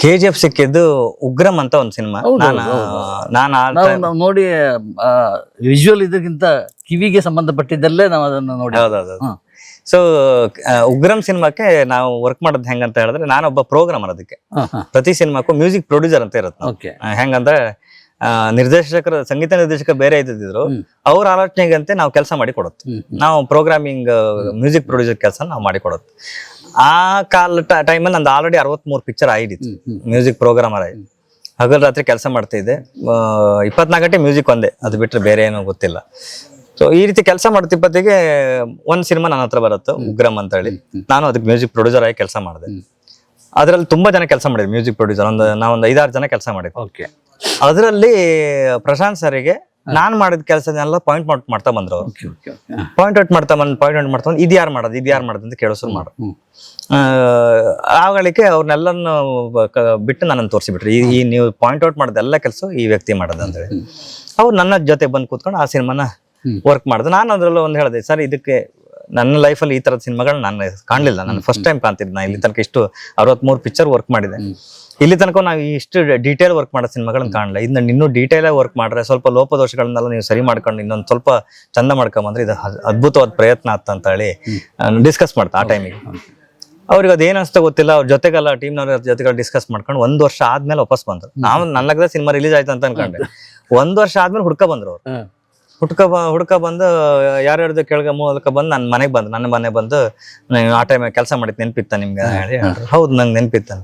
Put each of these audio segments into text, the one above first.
KGF ಸಿಕ್ಕಿದ್ದು ಉಗ್ರಂ ಅಂತ ಒಂದು ಸಿನಿಮಾ. ನಾನು ನೋಡಿ ವಿಜುವಲ್ ಇದಕ್ಕಿಂತ ಕಿವಿಗೆ ಸಂಬಂಧಪಟ್ಟಿದ್ದಲ್ಲೇ ನಾವು ಅದನ್ನು ನೋಡಿ. ಹೌದೌದು. ಸೊ ಉಗ್ರಂ ಸಿನಿಮಾಕ್ಕೆ ನಾವು ವರ್ಕ್ ಮಾಡೋದು ಹೆಂಗಂತ ಹೇಳಿದ್ರೆ, ನಾನೊಬ್ಬ ಪ್ರೋಗ್ರಾಮರ್. ಅದಕ್ಕೆ ಪ್ರತಿ ಸಿನಿಮಾಕ್ಕೂ ಮ್ಯೂಸಿಕ್ ಪ್ರೊಡ್ಯೂಸರ್ ಅಂತ ಇರುತ್ತೆ. ಹೆಂಗಂದ್ರೆ ನಿರ್ದೇಶಕರು, ಸಂಗೀತ ನಿರ್ದೇಶಕ ಬೇರೆ ಇದ್ದಿದ್ರು, ಅವ್ರ ಆಲೋಚನೆಗಂತೆ ನಾವು ಕೆಲಸ ಮಾಡಿ ಕೊಡುತ್ತೆ. ನಾವು ಪ್ರೋಗ್ರಾಮಿಂಗ್ ಮ್ಯೂಸಿಕ್ ಪ್ರೊಡ್ಯೂಸರ್ ಕೆಲಸ ನಾವು ಮಾಡಿ ಕೊಡುತ್ತೆ. ಆ ಟೈಮಲ್ಲಿ ನಂದು ಆಲ್ರೆಡಿ 63 ಪಿಕ್ಚರ್ ಆಗಿತ್ತು ಮ್ಯೂಸಿಕ್ ಪ್ರೋಗ್ರಾಮರ್ ಆಗಿ. ಹಗಲು ರಾತ್ರಿ ಕೆಲಸ ಮಾಡ್ತಾ ಇದ್ದೆ. 24 ಗಂಟೆ ಮ್ಯೂಸಿಕ್ ಒಂದೇ, ಅದು ಬಿಟ್ಟರೆ ಬೇರೆ ಏನೋ ಗೊತ್ತಿಲ್ಲ. ಸೊ ಈ ರೀತಿ ಕೆಲಸ ಮಾಡ್ತಿಪ್ಪತ್ತಿಗೆ ಒಂದ್ ಸಿನಿಮಾ ನನ್ನ ಹತ್ರ ಬರುತ್ತೆ, ಉಗ್ರಂ ಅಂತ ಹೇಳಿ. ನಾನು ಅದಕ್ಕೆ ಮ್ಯೂಸಿಕ್ ಪ್ರೊಡ್ಯೂಸರ್ ಆಗಿ ಕೆಲಸ ಮಾಡಿದೆ. ಅದ್ರಲ್ಲಿ ತುಂಬಾ ಜನ ಕೆಲಸ ಮಾಡಿದ್ವಿ ಮ್ಯೂಸಿಕ್ ಪ್ರೊಡ್ಯೂಸರ್. ನಾವೊಂದು 5-6 ಜನ ಕೆಲಸ ಮಾಡಿದ್ವಿ. ಅದರಲ್ಲಿ ಪ್ರಶಾಂತ್ ಸರಿಗೆ ನಾನ್ ಮಾಡಿದ ಕೆಲಸನೆಲ್ಲ ಪಾಯಿಂಟ್ ಔಟ್ ಮಾಡ್ತಾ ಬಂದ್ರು ಅವ್ರು. ಪಾಯಿಂಟ್ ಔಟ್ ಮಾಡ್ತಾ ಬಂದು ಇದು ಯಾರು ಮಾಡೋದು ಅಂತ ಕೇಳೋ ಶುರು ಮಾಡು. ಆಗಳಿಕೆ ಅವ್ರನ್ನೆಲ್ಲನ್ನು ಬಿಟ್ಟು ನನ್ನನ್ನು ತೋರಿಸಿಬಿಟ್ರಿ. ಈ ನೀವು ಪಾಯಿಂಟ್ ಔಟ್ ಮಾಡೋದು ಎಲ್ಲ ಕೆಲಸ ಈ ವ್ಯಕ್ತಿ ಮಾಡೋದು ಅಂತ ಹೇಳಿ. ಅವ್ರು ನನ್ನ ಜೊತೆ ಬಂದು ಕೂತ್ಕೊಂಡು ಆ ಸಿನಿಮಾನ ವರ್ಕ್ ಮಾಡಿದೆ. ನಾನು ಅದ್ರಲ್ಲ ಒಂದು ಹೇಳಿದೆ, ಸರ್ ಇದಕ್ಕೆ ನನ್ನ ಲೈಫಲ್ಲಿ ಈ ತರದ ಸಿನಿಮಾಗಳು ನಾನು ಕಾಣಲಿಲ್ಲ. ನಾನು ಫಸ್ಟ್ ಟೈಮ್ ಕಾಣ್ತಿದ್ದೆ. ನಾನು ಇಲ್ಲಿ ತನಕ ಇಷ್ಟು 63 ಪಿಕ್ಚರ್ ವರ್ಕ್ ಮಾಡಿದೆ. ಇಲ್ಲಿ ತನಕ ನಾವು ಇಷ್ಟು ಡೀಟೇಲ್ ವರ್ಕ್ ಮಾಡೋ ಸಿನಿಮಾಗಳನ್ನ ಕಾಣಲ್ಲ. ಇದನ್ನ ಇನ್ನೂ ಡೀಟೇಲ್ ಆಗಿ ವರ್ಕ್ ಮಾಡ್ರೆ ಸ್ವಲ್ಪ ಲೋಪದೋಷಗಳನ್ನೆಲ್ಲ ನೀವು ಸರಿ ಮಾಡ್ಕೊಂಡು ಇನ್ನೊಂದು ಸ್ವಲ್ಪ ಚಂದ ಮಾಡ್ಕೊಂಬಂದ್ರೆ ಇದು ಅದ್ಭುತವಾದ ಪ್ರಯತ್ನ ಅಂತ ಹೇಳಿ ಡಿಸ್ಕಸ್ ಮಾಡ್ತಾ ಆ ಟೈಮಿಗೆ. ಅವ್ರಿಗೆ ಅದೇನು ಅನಿಸ್ತಾ ಗೊತ್ತಿಲ್ಲ. ಅವ್ರ ಜೊತೆಗೆಲ್ಲ ಟೀಮ್ನವ್ರ ಜೊತೆಗೆಲ್ಲ ಡಿಸ್ಕಸ್ ಮಾಡ್ಕೊಂಡು 1 ವರ್ಷ ಆದ್ಮೇಲೆ ವಾಪಸ್ ಬಂದ್ರು. ನಾವು ನನ್ನ ಸಿನಿಮಾ ರಿಲೀಸ್ ಆಯ್ತು ಅಂತ ಅನ್ಕೊಂಡೆ. 1 ವರ್ಷ ಆದ್ಮೇಲೆ ಹುಡ್ಕ ಬಂದ್ರು ಅವ್ರು. ಹುಡ್ಕ ಬಂದು ಯಾರ್ಯಾರ್ದು ಕೆಳಗ ಮೂಲಕ ಬಂದು ನನ್ನ ಮನೆಗೆ ಬಂದು ಆ ಟೈಮ್ ಕೆಲಸ ಮಾಡಿದ್ ನೆನ್ಪಿತ್ತ ನಿಮ್ಗೆ ಹೇಳಿ. ಹೌದು, ನಂಗೆ ನೆನ್ಪಿತ್ತ.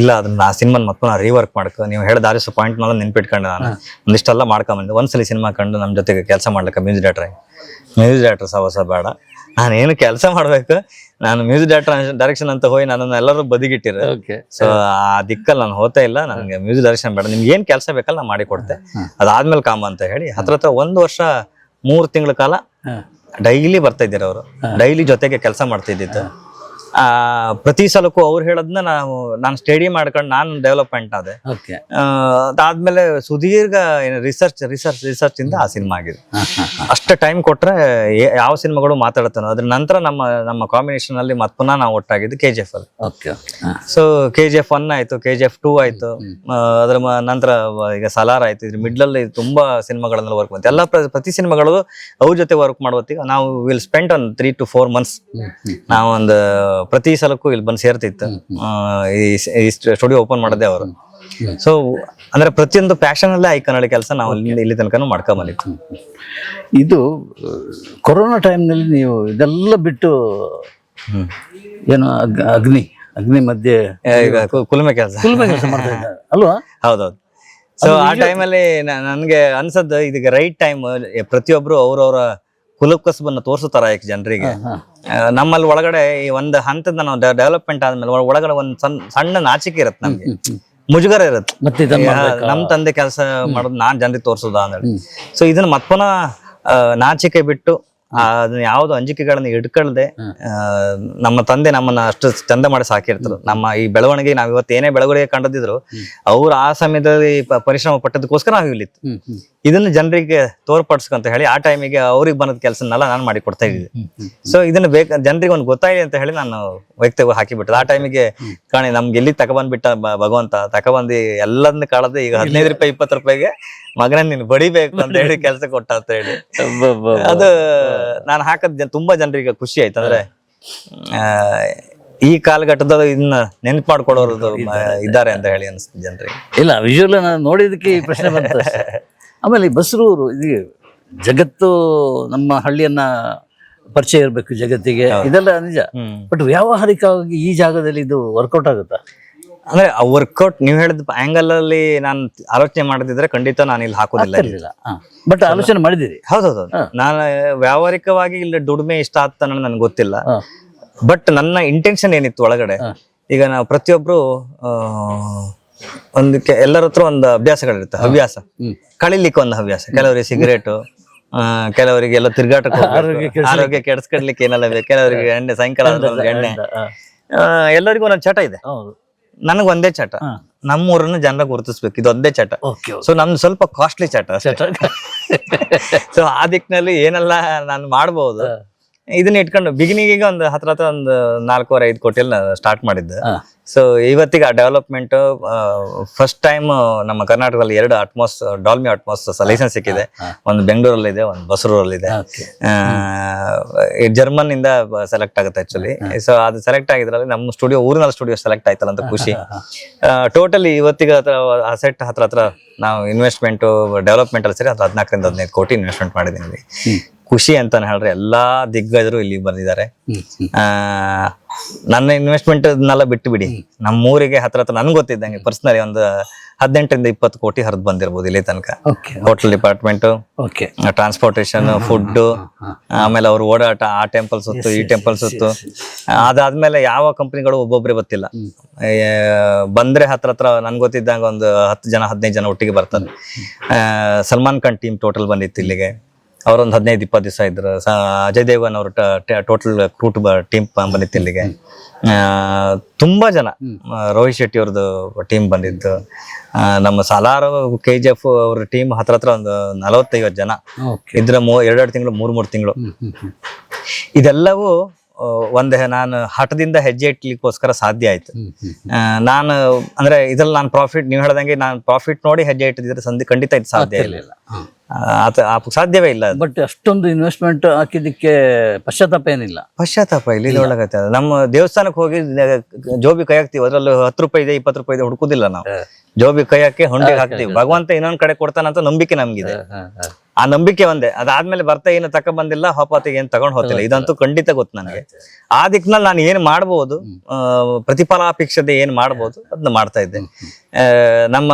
ಇಲ್ಲ, ಅದನ್ನ ಆ ಸಿನಿಮಾ ಮತ್ತೆ ನಾ ರೀವರ್ಕ್ ಮಾಡ್ಕೊ, ನೀವು ಹೇಳಿದ ಆರಿಸೋ ಪಾಯಿಂಟ್ನೆಲ್ಲ ನೆನ್ಪಿಟ್ಕೊಂಡು ನಾನು ಒಂದಿಷ್ಟೆಲ್ಲ ಮಾಡ್ಕೊಂಬಂದೆ. ಒಂದ್ಸಲಿ ಸಿನಿಮಾ ಕಂಡು ನಮ್ಮ ಜೊತೆಗೆ ಕೆಲಸ ಮಾಡ್ಲಿಕ್ಕೆ ಮ್ಯೂಸಿಕ್ ಡೈರೆಕ್ಟರ್ ಸವಸ ಬೇಡ, ನಾನೇನು ಕೆಲಸ ಮಾಡ್ಬೇಕು, ನಾನು ಮ್ಯೂಸಿಕ್ ಡೈರೆಕ್ಷನ್ ಅಂತ ಹೋಗಿ ನನ್ನನ್ನು ಎಲ್ಲರೂ ಬದಿಗಿಟ್ಟಿರ. ಸೊ ಆ ದಿಕ್ಕಲ್ಲಿ ನಾನು ಹೋಗ್ತಾ ಇಲ್ಲ, ನನಗೆ ಮ್ಯೂಸಿಕ್ ಡೈರೆಕ್ಷನ್ ಬೇಡ, ನಿಮ್ಗೆ ಏನ್ ಕೆಲಸ ಬೇಕಲ್ಲ ನಾನು ಮಾಡಿ ಕೊಡ್ತೆ, ಅದಾದ್ಮೇಲೆ ಕಾಮ ಅಂತ ಹೇಳಿ ಹತ್ರ 1 ವರ್ಷ 3 ತಿಂಗಳ ಕಾಲ ಡೈಲಿ ಬರ್ತಾ ಇದ್ದೀರ ಅವರು. ಡೈಲಿ ಜೊತೆಗೆ ಕೆಲಸ ಮಾಡ್ತಾ ಇದ್ದಿತ್ತು. ಪ್ರತಿ ಸಲಕ್ಕೂ ಅವ್ರು ಹೇಳದ್ನ ನಾನು ಸ್ಟಡಿ ಮಾಡ್ಕೊಂಡು ನಾನು ಡೆವಲಪ್ಮೆಂಟ್ ಆದೆ. ಅದಾದ್ಮೇಲೆ ಸುದೀರ್ಘ ರಿಸರ್ಚ್ ಇಂದ ಆ ಸಿನಿಮಾ ಆಗಿದೆ. ಅಷ್ಟ ಟೈಮ್ ಕೊಟ್ರೆ ಯಾವ ಸಿನಿಮಾಗಳು ಮಾತಾಡ್ತಾನೋ. ಅದ್ರ ನಂತರ ನಮ್ಮ ಕಾಂಬಿನೇಷನ್ ಅಲ್ಲಿ ಮತ್ ಪುನಃ ನಾವು ಒಟ್ಟಾಗಿದ್ದು KGF ಅಲ್ಲಿ. ಸೊ KGF 1 ಆಯ್ತು, KGF 2 ಆಯ್ತು, ಅದ್ರ ನಂತರ ಈಗ ಸಲಾರ್ ಆಯ್ತು. ಇದ್ರ ಮಿಡ್ಲಲ್ಲಿ ತುಂಬಾ ಸಿನಿಮಾಗಳನ್ನೆಲ್ಲ ವರ್ಕ್ ಬಂತು. ಎಲ್ಲ ಪ್ರತಿ ಸಿನಿಮಾಗಳು ಅವ್ರ ಜೊತೆ ವರ್ಕ್ ಮಾಡುವತ್ತಿಗೆ ನಾವು ವಿಲ್ ಸ್ಪೆಂಡ್ ಒಂದು 3 to 4 months. ನಾವೊಂದು ಪ್ರತಿ ಸಲಕ್ಕೂ ಇಲ್ಲಿ ಬಂದು ಸೇರ್ತಿತ್ತು. ಈ ಸ್ಟುಡಿಯೋ ಓಪನ್ ಮಾಡದೆ ಅವರು. ಸೊ ಅಂದ್ರೆ ಪ್ರತಿಯೊಂದು ಪ್ಯಾಷನ್ ಅಲ್ಲೇ ಐಕನ್ ಹೇಳಿ ಕೆಲಸ ನಾವು ಇಲ್ಲಿ ತನಕ ಮಾಡ್ಕೊಂಡ್ ಬಂದಿತ್ತು. ಇದು ಕೊರೋನಾ ಟೈಮ್ನಲ್ಲಿ ನೀವು ಇದೆಲ್ಲ ಬಿಟ್ಟು ಏನು ಅಗ್ನಿ ಮಧ್ಯೆ ಈಗ ಕುಲುಮೆ ಕೆಲಸ ಮಾಡ್ತಾ ಇದ್ದಾರೆ ಅಲ್ವಾ? ಹೌದೌದು. ಸೊ ಆ ಟೈಮಲ್ಲಿ ನನ್ಗೆ ಅನ್ಸದ್ದು ಇದೀಗ ರೈಟ್ ಟೈಮ್. ಪ್ರತಿಯೊಬ್ರು ಅವ್ರವ್ರ ಕುಲಕಸಬನ್ನ ತೋರ್ಸುತ್ತಾರ ಜನರಿಗೆ. ನಮ್ಮಲ್ಲಿ ಒಳಗಡೆ ಈ ಒಂದು ಹಂತದ ನಾವು ಡೆವಲಪ್ಮೆಂಟ್ ಆದ್ಮೇಲೆ ಒಳಗಡೆ ಒಂದ್ ಸಣ್ಣ ನಾಚಿಕೆ ಇರತ್ತೆ, ನಮ್ಗೆ ಮುಜುಗರ ಇರತ್ತೆ. ನಮ್ ತಂದೆ ಕೆಲಸ ಮಾಡೋದು ನಾನ್ ಜನರಿಗೆ ತೋರ್ಸೋದ ಅಂದ್ರೆ. ಸೊ ಇದನ್ನ ಮತ್ಪುನ ನಾಚಿಕೆ ಬಿಟ್ಟು ಅದನ್ನ ಯಾವ್ದು ಅಂಜಿಕೆಗಳನ್ನ ಇಟ್ಕೊಳ್ದೆ, ನಮ್ಮ ತಂದೆ ನಮ್ಮನ್ನ ಅಷ್ಟು ಚಂದ ಮಾಡಿ ಸಾಕಿರ್ತಾರೆ. ನಮ್ಮ ಈ ಬೆಳವಣಿಗೆ ನಾವ್ ಇವತ್ತು ಏನೇ ಬೆಳವಣಿಗೆ ಕಂಡದಿದ್ರು ಅವ್ರು ಆ ಸಮಯದಲ್ಲಿ ಪರಿಶ್ರಮ ಪಟ್ಟದಕ್ಕೋಸ್ಕರ ನಾವು ಇಲ್ಲಿತ್ತು. ಇದನ್ನ ಜನರಿಗೆ ತೋರ್ಪಡಿಸ್ಕೊಂತ ಹೇಳಿ ಆ ಟೈಮಿಗೆ ಅವ್ರಿಗೆ ಬಂದ ಕೆಲಸನೆಲ್ಲ ನಾನು ಮಾಡಿ ಕೊಡ್ತಾ ಇದ್ದೆ. ಸೊ ಇದನ್ನ ಜನರಿಗೆ ಒಂದು ಗೊತ್ತಾಗಿದೆ ಅಂತ ಹೇಳಿ ನಾನು ವೈಯಕ್ತಿಕ ಹಾಕಿಬಿಟ್ಟೆ. ಆ ಟೈಮಿಗೆ ಕಾಣಿ ನಮ್ಗೆ ಎಲ್ಲಿ ತಗೊಬಂದ್ಬಿಟ್ಟ ಭಗವಂತ, ತಗೊಬಂದು ಎಲ್ಲದನ್ನ ಕಾಳದೆ ಈಗ 15 ರೂಪಾಯಿ 20 ರೂಪಾಯಿಗೆ ಮಗನ ನೀನ್ ಬಡಿಬೇಕು ಅಂತ ಹೇಳಿ ಕೆಲಸ ಕೊಟ್ಟ ಅಂತ ಹೇಳಿ. ಅದು ನಾನು ಹಾಕದ್ ತುಂಬಾ ಜನರಿಗೆ ಖುಷಿ ಆಯ್ತು. ಅಂದ್ರೆ ಈ ಕಾಲಘಟ್ಟದಲ್ಲಿ ಇದನ್ನ ನೆನ್ಪು ಮಾಡ್ಕೊಡೋರು ಇದ್ದಾರೆ ಅಂತ ಹೇಳಿ ಅನ್ಸುತ್ತೆ ಜನರಿಗೆ. ಇಲ್ಲ, ವಿಜುವಲ್ ನಾನು ನೋಡಿದಕ್ಕೆ ಈ ಪ್ರಶ್ನೆ ಬಂತು. ಆಮೇಲೆ ಬಸರೂರು ಇದು ಜಗತ್ತು, ನಮ್ಮ ಹಳ್ಳಿಯನ್ನ ಪರಿಚಯ ಇರಬೇಕು ಜಗತ್ತಿಗೆ, ಇದೆಲ್ಲ ನಿಜ. ಬಟ್ ವ್ಯಾವಹಾರಿಕವಾಗಿ ಈ ಜಾಗದಲ್ಲಿ ಇದು ವರ್ಕೌಟ್ ಆಗುತ್ತಾ? ಅಂದ್ರೆ ವರ್ಕೌಟ್ ನೀವು ಹೇಳಿದ ಆಂಗಲ್ ಅಲ್ಲಿ ನಾನು ಆಲೋಚನೆ ಮಾಡದಿದ್ರೆ ಖಂಡಿತ ನಾನು ಇಲ್ಲಿ ಹಾಕೋದಿಲ್ಲ. ಬಟ್ ಆಲೋಚನೆ ಮಾಡಿದಿರಿ? ಹೌದೌದು. ನಾನು ವ್ಯಾವಹಾರಿಕವಾಗಿ ಇಲ್ಲಿ ದುಡಿಮೆ ಇಷ್ಟ ಆಗ್ತ ನನ್ಗೆ ಗೊತ್ತಿಲ್ಲ. ಬಟ್ ನನ್ನ ಇಂಟೆನ್ಷನ್ ಏನಿತ್ತು ಒಳಗಡೆ, ಈಗ ನಾವು ಪ್ರತಿಯೊಬ್ರು ಎಲ್ಲರ ಹತ್ರ ಒಂದು ಅಭ್ಯಾಸಗಳಿರುತ್ತೆ. ಹವ್ಯಾಸ ಕಳಿಲಿಕ್ಕೆ ಒಂದು ಹವ್ಯಾಸ. ಕೆಲವರಿಗೆ ಸಿಗರೇಟು, ಕೆಲವರಿಗೆ ಎಲ್ಲ ತಿರ್ಗಾಟಕ್ಕೆ ಆರೋಗ್ಯ ಕೆಡಿಸ್ಕೊಡ್ಲಿಕ್ಕೆ ಏನೆಲ್ಲ ಬೇಕು, ಕೆಲವರಿಗೆ ಎಣ್ಣೆ, ಸಾಯಂಕಾಲ ಎಣ್ಣೆ, ಎಲ್ಲರಿಗೂ ಒಂದೊಂದು ಚಟ ಇದೆ. ನನಗ್ ಒಂದೇ ಚಟ, ನಮ್ಮೂರನ್ನ ಜನರ ಗುರುತಿಸ್ಬೇಕು, ಇದು ಒಂದೇ ಚಟ. ಸೊ ನಮ್ದು ಸ್ವಲ್ಪ ಕಾಸ್ಟ್ಲಿ ಚಟ. ಸೊ ಆ ದಿಕ್ಕಿನಲ್ಲಿ ಏನೆಲ್ಲ ನಾನು ಮಾಡ್ಬೋದು. ಇದನ್ನ ಇಟ್ಕೊಂಡು ಬಿಗಿನಿಂಗಿಗೆ ಒಂದು ಹತ್ರ ಒಂದು 4.5 ಕೋಟಿಯಲ್ಲಿ ಸ್ಟಾರ್ಟ್ ಮಾಡಿದ್ದೆ. ಹಾ. ಸೊ ಇವತ್ತಿಗೆ ಆ ಡೆವಲಪ್ಮೆಂಟ್ ಫಸ್ಟ್ ಟೈಮ್ ನಮ್ಮ ಕರ್ನಾಟಕದಲ್ಲಿ 2 ಅಟ್ಮಾಸ್ ಡಾಲ್ಮಿ ಅಟ್ಮಾಸ್ ಲೈಸೆನ್ಸ್ ಸಿಕ್ಕಿದೆ. ಒಂದು ಬೆಂಗಳೂರಲ್ಲಿ ಇದೆ, ಒಂದು ಬಸರೂರಲ್ಲಿ ಇದೆ. ಜರ್ಮನ್ ಇಂದ ಸೆಲೆಕ್ಟ್ ಆಗುತ್ತೆ ಆಕ್ಚುಲಿ. ಸೊ ಅದು ಸೆಲೆಕ್ಟ್ ಆಗಿದ್ರಲ್ಲಿ ನಮ್ಮ ಸ್ಟುಡಿಯೋ, ಊರಿನಲ್ಲಿ ಸ್ಟುಡಿಯೋ ಸೆಲೆಕ್ಟ್ ಆಯ್ತಲ್ಲ ಅಂತ ಖುಷಿ. ಟೋಟಲಿ ಇವತ್ತಿಗೆ ಅಸೆಟ್ ಹತ್ರ ನಾವು ಇನ್ವೆಸ್ಟ್ಮೆಂಟ್ ಡೆವಲಪ್ಮೆಂಟ್ ಅಲ್ಲಿ ಸೇರಿ 14ರಿಂದ 15 ಕೋಟಿ ಇನ್ವೆಸ್ಟ್ಮೆಂಟ್ ಮಾಡಿದೀನಿ. ಖುಷಿ ಅಂತಾನೆ ಹೇಳ್ರಿ, ಎಲ್ಲಾ ದಿಗ್ಗಜರು ಇಲ್ಲಿ ಬಂದಿದ್ದಾರೆ. ನನ್ನ ಇನ್ವೆಸ್ಟ್ಮೆಂಟ್ನೆಲ್ಲ ಬಿಟ್ಟು ಬಿಡಿ, ನಮ್ಮೂರಿಗೆ ಹತ್ರ ನನ್ಗೆ ಗೊತ್ತಿದ್ದಂಗೆ ಪರ್ಸನಲಿ ಒಂದು 18ರಿಂದ 20 ಕೋಟಿ ಹರಿದು ಬಂದಿರ್ಬೋದು ಇಲ್ಲಿ ತನಕ. ಹೋಟೆಲ್ ಡಿಪಾರ್ಟ್ಮೆಂಟ್, ಟ್ರಾನ್ಸ್ಪೋರ್ಟೇಷನ್, ಫುಡ್, ಆಮೇಲೆ ಅವ್ರು ಓಡಾಟ, ಆ ಟೆಂಪಲ್ ಸುತ್ತು, ಈ ಟೆಂಪಲ್ ಸುತ್ತು. ಅದಾದ್ಮೇಲೆ ಯಾವ ಕಂಪನಿಗಳು ಒಬ್ಬೊಬ್ರೆ ಗೊತ್ತಿಲ್ಲ, ಬಂದ್ರೆ ಹತ್ರ ನನ್ಗೆ ಗೊತ್ತಿದ್ದಂಗೆ ಒಂದು 10 ಜನ 15 ಜನ ಒಟ್ಟಿಗೆ ಬರ್ತಾರೆ. ಸಲ್ಮಾನ್ ಖಾನ್ ಟೀಮ್ ಟೋಟಲ್ ಬಂದಿತ್ತು ಇಲ್ಲಿಗೆ, ಅವರೊಂದು 15-20 ದಿವಸ ಇದ್ರು. ಅಜಯ್ ದೇವಗನ್ ಅವರು ಟೋಟಲ್ ಕ್ರೂಟ್ ಟೀಮ್ ಬಂದಿತ್ತು ಇಲ್ಲಿಗೆ. ತುಂಬಾ ಜನ, ರೋಹಿತ್ ಶೆಟ್ಟಿ ಅವ್ರದ್ದು ಟೀಮ್ ಬಂದಿದ್ದು, ನಮ್ಮ ಸಲಾರ್ KGF ಅವ್ರ ಟೀಮ್ ಹತ್ರ ಒಂದು 40-50 ಜನ ಇದ್ರ. 2 ತಿಂಗಳು 3 ತಿಂಗಳು. ಇದೆಲ್ಲವೂ ನಾನು ಹಠದಿಂದ ಹೆಜ್ಜೆ ಇಟ್ಲಿಕ್ಕೋಸ್ಕರ ಸಾಧ್ಯ ಆಯ್ತು. ನಾನು ಅಂದ್ರೆ ಇದ್ರಲ್ಲಿ ನಾನು ಪ್ರಾಫಿಟ್, ನೀವು ಹೇಳ್ದಂಗೆ ನಾನು ಪ್ರಾಫಿಟ್ ನೋಡಿ ಹೆಜ್ಜೆ ಇಟ್ಟಿದ್ರೆ ಖಂಡಿತ ಇದು ಸಾಧ್ಯ ಇಲ್ಲ, ಸಾಧ್ಯವೇ ಇಲ್ಲ. ಬಟ್ ಅಷ್ಟೊಂದು ಇನ್ವೆಸ್ಟ್ಮೆಂಟ್ ಹಾಕಿದ್ದಕ್ಕೆ ಪಶ್ಚಾತ್ತಾಪ ಏನಿಲ್ಲ. ಪಶ್ಚಾತ್ತಾಪ ಇಲ್ಲ, ಇದ್ರೊಳಗತ್ತೆ. ನಮ್ಮ ದೇವಸ್ಥಾನಕ್ಕೆ ಹೋಗಿ ಜೋಬಿ ಕೈ ಹಾಕ್ತಿವಿ, ಅದ್ರಲ್ಲಿ 10 ರೂಪಾಯಿ ಇದೆ 20 ರೂಪಾಯಿ ಇದೆ ಹುಡುಕುದಿಲ್ಲ ನಾವು. ಜೋಬಿ ಕೈ ಹಾಕಿ ಹೊಂಡಿಗೆ ಹಾಕ್ತಿವಿ. ಭಗವಂತ ಇನ್ನೊಂದ್ ಕಡೆ ಕೊಡ್ತಾನಂತ ನಂಬಿಕೆ ನಮ್ಗಿದೆ. ಆ ನಂಬಿಕೆ ಒಂದೇ. ಅದಾದ್ಮೇಲೆ ಬರ್ತಾ ಏನು ತಕ ಬಂದಿಲ್ಲ, ಹೋಪಾತಿಗೆ ಏನ್ ತಗೊಂಡ್ ಹೋಗ್ತಿಲ್ಲ, ಇದಂತೂ ಖಂಡಿತ ಗೊತ್ತು ನನಗೆ. ಆ ದಿಕ್ಕಿನಲ್ಲಿ ನಾನು ಏನ್ ಮಾಡ್ಬೋದು, ಪ್ರತಿಫಲಾಪೇಕ್ಷತೆ ಏನ್ ಮಾಡ್ಬೋದು ಅದನ್ನ ಮಾಡ್ತಾ ಇದ್ದೆ. ನಮ್ಮ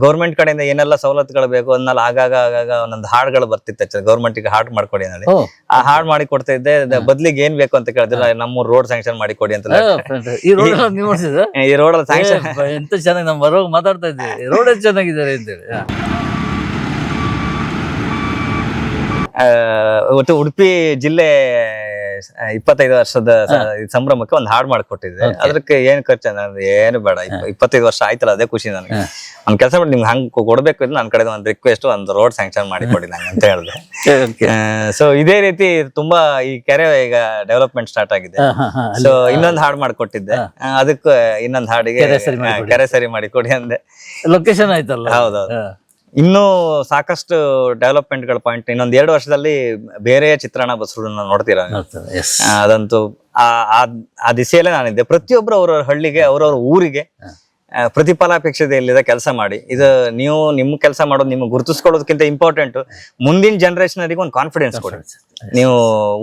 ಗೌರ್ಮೆಂಟ್ ಕಡೆಯಿಂದ ಏನೆಲ್ಲ ಸವಲತ್ತುಗಳು ಬೇಕು ಅದನ್ನೆಲ್ಲ ಆಗಾಗ ಒಂದೊಂದು ಹಾಡುಗಳು ಬರ್ತಿತ್ತು. ಗೌರ್ಮೆಂಟ್ಗೆ ಹಾಡ್ ಮಾಡ್ಕೊಡಿ ಅನ್ನೋದು, ಆ ಹಾಡ್ ಮಾಡಿ ಕೊಡ್ತಾ ಇದ್ದೆ. ಬದ್ಲಿಗೆ ಏನ್ ಬೇಕು ಅಂತ ಕೇಳಿದ್ರೆ ನಮ್ಮ ರೋಡ್ ಸ್ಯಾಂಕ್ಷನ್ ಮಾಡಿ ಕೊಡಿ ಅಂತ. ಈ ರೋಡ್ ಸ್ಯಾಂಕ್ಷನ್ ಎಂತ ಚೆನ್ನಾಗಿ ನಮ್ಮ ಬರೋ ಮಾತಾಡ್ತಾ ಇದ್ದೀವಿ, ರೋಡ್ ಎಷ್ಟು ಚೆನ್ನಾಗಿದ್ದಾರೆ ಅಂತೇಳಿ. ಒಟ್ಟು ಉಡುಪಿ ಜಿಲ್ಲೆ 25 ವರ್ಷದ ಸಂಭ್ರಮಕ್ಕೆ ಒಂದು ಹಾಡು ಮಾಡಿಕೊಟ್ಟಿದ್ದೆ. ಅದಕ್ಕೆ ಏನ್ ಖರ್ಚು ಏನು ಬೇಡ, 25 ವರ್ಷ ಆಯ್ತಲ್ಲ, ಅದೇ ಖುಷಿ ನನಗೆ. ಒಂದ್ ಕೆಲಸ ಮಾಡಿ, ನಿಮ್ಗೆ ಹಂಗ್ ಕೊಡ್ಬೇಕು ಇದ್ರೆ ನನ್ನ ಕಡೆ ಒಂದು ರಿಕ್ವೆಸ್ಟ್, ಒಂದು ರೋಡ್ ಸ್ಯಾಂಕ್ಷನ್ ಮಾಡಿ ಕೊಡಿ ನಂಗೆ ಅಂತ ಹೇಳಿದೆ. ಸೊ ಇದೇ ರೀತಿ ತುಂಬಾ ಈ ಕೆರೆ ಈಗ ಡೆವಲಪ್ಮೆಂಟ್ ಸ್ಟಾರ್ಟ್ ಆಗಿದೆ. ಸೊ ಇನ್ನೊಂದು ಹಾಡು ಮಾಡಿಕೊಟ್ಟಿದ್ದೆ, ಅದಕ್ಕೆ ಇನ್ನೊಂದು ಹಾಡಿಗೆ ಕೆರೆ ಸರಿ ಮಾಡಿ ಕೊಡಿ ಅಂದೆ. ಲೊಕೇಶನ್ ಆಯ್ತಲ್ಲ. ಹೌದೌದು. ಇನ್ನೂ ಸಾಕಷ್ಟು ಡೆವಲಪ್ಮೆಂಟ್ ಗಳ ಪಾಯಿಂಟ್ ಇನ್ನೊಂದ್ 2 ವರ್ಷದಲ್ಲಿ ಬೇರೆ ಚಿತ್ರಣ ಬಸರನ್ನ ನೋಡ್ತೀರಾ. ಅದಂತೂ ಆ ದಿಸೆಯಲ್ಲೇ ನಾನಿದ್ದೆ. ಪ್ರತಿಯೊಬ್ರು ಅವ್ರವ್ರ ಹಳ್ಳಿಗೆ, ಅವ್ರವ್ರ ಊರಿಗೆ ಪ್ರತಿಫಲಾಪೇಕ್ಷತೆ ಇಲ್ಲದ ಕೆಲಸ ಮಾಡಿ. ಇದು ನೀವು ನಿಮ್ಮ ಕೆಲಸ ಮಾಡೋದು ನಿಮ್ಗೆ ಗುರುತಿಸ್ಕೊಳ್ಳೋದಕ್ಕಿಂತ ಇಂಪಾರ್ಟೆಂಟ್ ಮುಂದಿನ ಜನರೇಷನ್ ಅವರಿಗೆ ಒಂದು ಕಾನ್ಫಿಡೆನ್ಸ್ ಕೊಡಿ. ನೀವು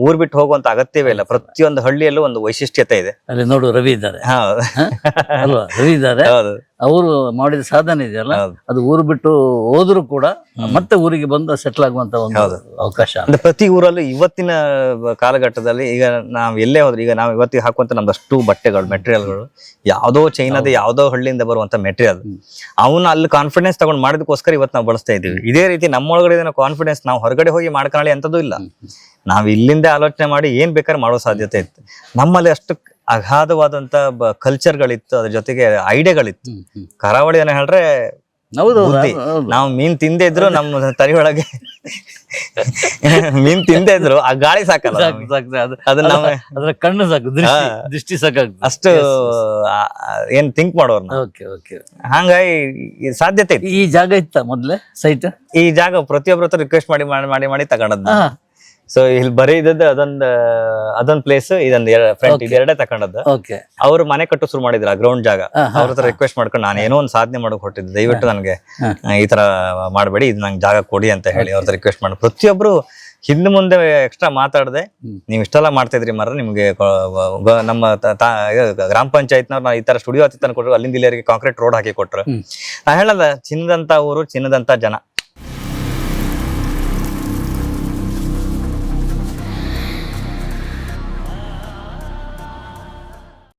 ಊರ್ ಬಿಟ್ಟು ಹೋಗುವಂತ ಅಗತ್ಯವೇ ಇಲ್ಲ. ಪ್ರತಿಯೊಂದು ಹಳ್ಳಿಯಲ್ಲೂ ಒಂದು ವೈಶಿಷ್ಟ್ಯತೆ ಇದೆ. ಅಲ್ಲಿ ನೋಡು, ರವಿ ಇದ್ದಾರೆ ಅಲ್ವಾ, ರವಿ ಇದ್ದಾರೆ. ಅವರು ಮಾಡಿದ ಸಾಧನೆ ಇದೆಯಲ್ಲ, ಅದು ಊರು ಬಿಟ್ಟು ಹೋದ್ರು ಕೂಡ ಮತ್ತೆ ಊರಿಗೆ ಬಂದು ಸೆಟ್ಲ್ ಆಗುವಂತ ಒಂದು ಅವಕಾಶ. ಅಂದ್ರೆ ಪ್ರತಿ ಊರಲ್ಲೂ ಇವತ್ತಿನ ಕಾಲಘಟ್ಟದಲ್ಲಿ ಈಗ ನಾವ್ ಎಲ್ಲೇ ಹೋದ್ರೆ, ಈಗ ನಾವು ಇವತ್ತಿಗೆ ಹಾಕುವಂತ ನಮ್ದಷ್ಟು ಬಟ್ಟೆಗಳು, ಮೆಟೀರಿಯಲ್ಗಳು ಯಾವ್ದೋ ಚೈನಾದ ಯಾವ್ದೋ ಹಳ್ಳಿಯಿಂದ ಬರುವಂತ ಮೆಟೀರಿಯಲ್, ಅವನ್ನ ಅಲ್ಲಿ ಕಾನ್ಫಿಡೆನ್ಸ್ ತಗೊಂಡ್ ಮಾಡಿದಕ್ಕೋಸ್ಕರ ಇವತ್ತು ನಾವು ಬಳಸ್ತಾ ಇದೀವಿ. ಇದೇ ರೀತಿ ನಮ್ಮೊಳಗಡೆ ಕಾನ್ಫಿಡೆನ್ಸ್ ನಾವು ಹೊರಗಡೆ ಹೋಗಿ ಮಾಡ್ಕೊಳ್ಳಿ ಅಂತದ್ದು ಇಲ್ಲ. ನಾವ್ ಇಲ್ಲಿಂದ ಆಲೋಚನೆ ಮಾಡಿ ಏನ್ ಬೇಕಾದ್ರೆ ಮಾಡೋ ಸಾಧ್ಯತೆ ಇತ್ತು. ನಮ್ಮಲ್ಲಿ ಅಷ್ಟು ಅಗಾಧವಾದಂತ ಕಲ್ಚರ್ಗಳಿತ್ತು, ಅದ್ರ ಜೊತೆಗೆ ಐಡಿಯಾಗಳಿತ್ತು. ಕರಾವಳಿ ಏನ ಹೇಳ್ರೆ ನಾವು ಮೀನ್ ತಿಂದೇ ಇದ್ರು ನಮ್ಮ ತಲೆ ಒಳಗೆ ಮೀನ್ ತಿಂದೇ ಇದ್ರು ಆ ಗಾಳಿ ಸಾಕಲ್ಲ, ಅದನ್ನ ಅದ್ರ ಕಣ್ಣು ಸಾಕು, ದೃಷ್ಟಿ ಸಾಕಾಗ ಅಷ್ಟು ಏನ್ ಥಿಂಕ್ ಮಾಡೋರು. ಹಂಗಾಗಿ ಸಾಧ್ಯತೆ ಇತ್ತು. ಈ ಜಾಗ ಇತ್ತ ಮೊದ್ಲೇ ಸೈಟ್? ಈ ಜಾಗ ಪ್ರತಿಯೊಬ್ಬರ ಹತ್ರ ರಿಕ್ವೆಸ್ಟ್ ಮಾಡಿ ಮಾಡಿ ಮಾಡಿ ತಗೊಂಡದ್. ಸೊ ಇಲ್ಲಿ ಬರೀ ಇದ್ದದ್ದು ಅದೊಂದ್ ಪ್ಲೇಸ್, ಇದೊಂದ್ ಫ್ರಂಟ್, ಇದೆರಡೇ ತಕೊಂಡದ್ದು. ಅವ್ರು ಮನೆ ಕಟ್ಟು ಶುರು ಮಾಡಿದ್ರ ಗ್ರೌಂಡ್ ಜಾಗ. ಅವ್ರ ಹತ್ರ ರಿಕ್ವೆಸ್ಟ್ ಮಾಡ್ಕೊಂಡು ನಾನು ಏನೋ ಒಂದು ಸಾಧನೆ ಮಾಡಕ್ ಹೊಟ್ಟಿದ್ದೆ, ದಯವಿಟ್ಟು ನನಗೆ ಈ ತರ ಮಾಡಬೇಡಿ, ಇದು ನಂಗೆ ಜಾಗ ಕೊಡಿ ಅಂತ ಹೇಳಿ ಅವ್ರ ರಿಕ್ವೆಸ್ಟ್ ಮಾಡಿ ಪ್ರತಿಯೊಬ್ರು ಹಿಂದೆ ಮುಂದೆ ಎಕ್ಸ್ಟ್ರಾ ಮಾತಾಡದೆ, ನೀವ್ ಇಷ್ಟೆಲ್ಲ ಮಾಡ್ತಾ ಇದ್ರಿ ಮರ, ನಿಮ್ಗೆ ನಮ್ಮ ಗ್ರಾಮ ಪಂಚಾಯತ್ನವ್ರು ನಾವು ಈ ತರ ಸ್ಟುಡಿಯೋ ಹತ್ತಿ ತಂದು ಕೊಟ್ರು, ಅಲ್ಲಿಂದ ಇಲ್ಲಿವರೆಗೆ ಕಾಂಕ್ರೀಟ್ ರೋಡ್ ಹಾಕಿ ಕೊಟ್ರು. ನಾ ಹೇಳಲ್ಲ, ಚಿನ್ನದಂತ ಊರು, ಚಿನ್ನದಂತ ಜನ.